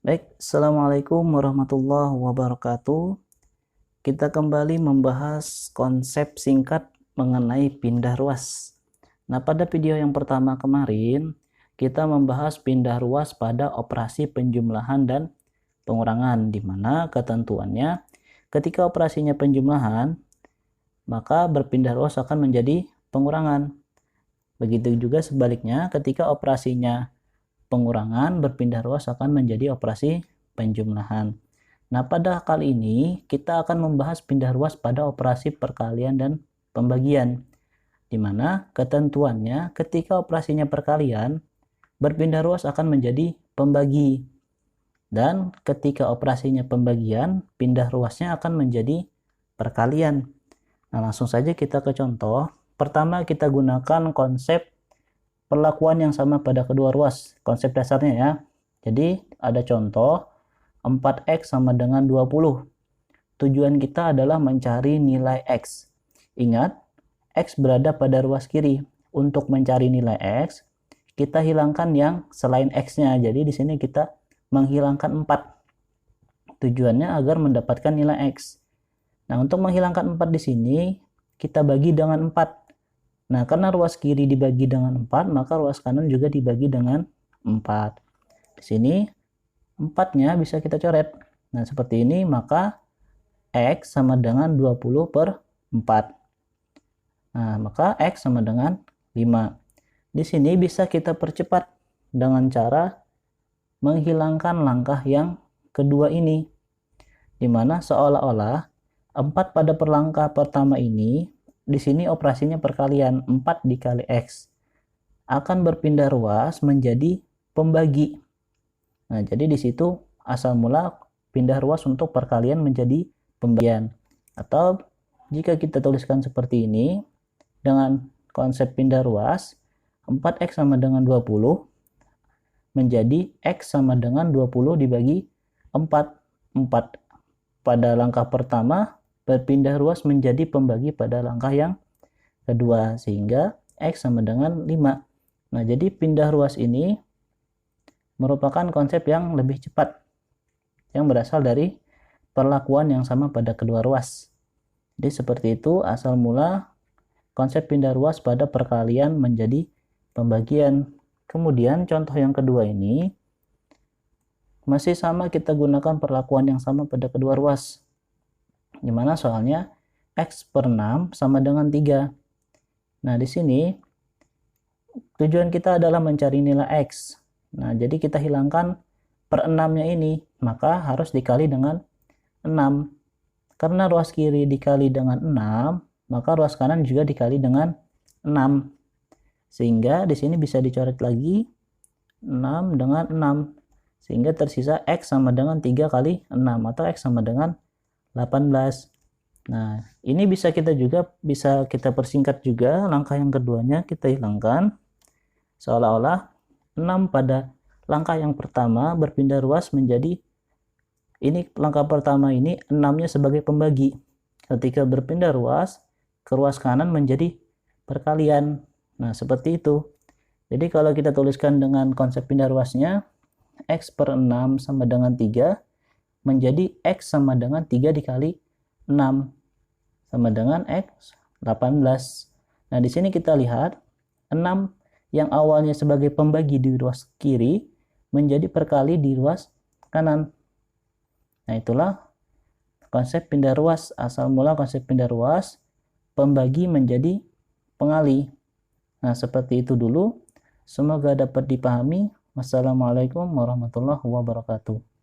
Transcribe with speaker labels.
Speaker 1: Baik, Assalamualaikum warahmatullahi wabarakatuh. Kita kembali membahas konsep singkat mengenai pindah ruas. Nah, pada video yang pertama kemarin, kita membahas pindah ruas pada operasi penjumlahan dan pengurangan, di mana ketentuannya ketika operasinya penjumlahan, maka berpindah ruas akan menjadi pengurangan. Begitu juga sebaliknya, ketika operasinya pengurangan, berpindah ruas akan menjadi operasi penjumlahan. Nah, pada kali ini kita akan membahas pindah ruas pada operasi perkalian dan pembagian, di mana ketentuannya ketika operasinya perkalian, berpindah ruas akan menjadi pembagi. Dan ketika operasinya pembagian, pindah ruasnya akan menjadi perkalian. Nah, langsung saja kita ke contoh. Pertama, kita gunakan konsep perlakuan yang sama pada kedua ruas, konsep dasarnya ya. Jadi ada contoh 4x sama dengan 20. Tujuan kita adalah mencari nilai x. Ingat, x berada pada ruas kiri. Untuk mencari nilai x, kita hilangkan yang selain x-nya. Jadi di sini kita menghilangkan 4. Tujuannya agar mendapatkan nilai x. Nah, untuk menghilangkan 4 di sini, kita bagi dengan 4. Nah, karena ruas kiri dibagi dengan 4, maka ruas kanan juga dibagi dengan 4. Di sini 4-nya bisa kita coret. Nah, seperti ini, maka X sama dengan 20 per 4. Nah, maka X sama dengan 5. Di sini bisa kita percepat dengan cara menghilangkan langkah yang kedua ini, di mana seolah-olah 4 pada perlangkah pertama ini, di sini operasinya perkalian, 4 dikali X akan berpindah ruas menjadi pembagi. Nah, jadi di situ asal mula pindah ruas untuk perkalian menjadi pembagian. Atau jika kita tuliskan seperti ini, dengan konsep pindah ruas, 4X sama dengan 20 menjadi X sama dengan 20 dibagi 4. 4 pada langkah pertama berpindah ruas menjadi pembagi pada langkah yang kedua, sehingga X sama dengan 5. Nah, jadi pindah ruas ini merupakan konsep yang lebih cepat, yang berasal dari perlakuan yang sama pada kedua ruas. Jadi seperti itu asal mula konsep pindah ruas pada perkalian menjadi pembagian. Kemudian contoh yang kedua ini masih sama, kita gunakan perlakuan yang sama pada kedua ruas, dimana soalnya X per 6 sama dengan 3. Nah, di sini tujuan kita adalah mencari nilai X. Nah, jadi kita hilangkan per 6-nya ini, maka harus dikali dengan 6. Karena ruas kiri dikali dengan 6, maka ruas kanan juga dikali dengan 6. Sehingga di sini bisa dicoret lagi 6 dengan 6. Sehingga tersisa X sama dengan 3 kali 6 atau X sama dengan 18. Nah, ini bisa kita persingkat juga. Langkah yang keduanya kita hilangkan. Seolah-olah 6 pada langkah yang pertama berpindah ruas menjadi, ini langkah pertama ini 6-nya sebagai pembagi. Ketika berpindah ruas ke ruas kanan menjadi perkalian. Nah, seperti itu. Jadi kalau kita tuliskan dengan konsep pindah ruasnya, X per 6 sama dengan 3 menjadi X sama dengan 3 dikali 6 sama dengan X 18. Nah, di sini kita lihat 6 yang awalnya sebagai pembagi di ruas kiri menjadi perkali di ruas kanan. Nah, itulah konsep pindah ruas. Asal mula konsep pindah ruas, pembagi menjadi pengali. Nah, seperti itu dulu. Semoga dapat dipahami. Wassalamualaikum warahmatullahi wabarakatuh.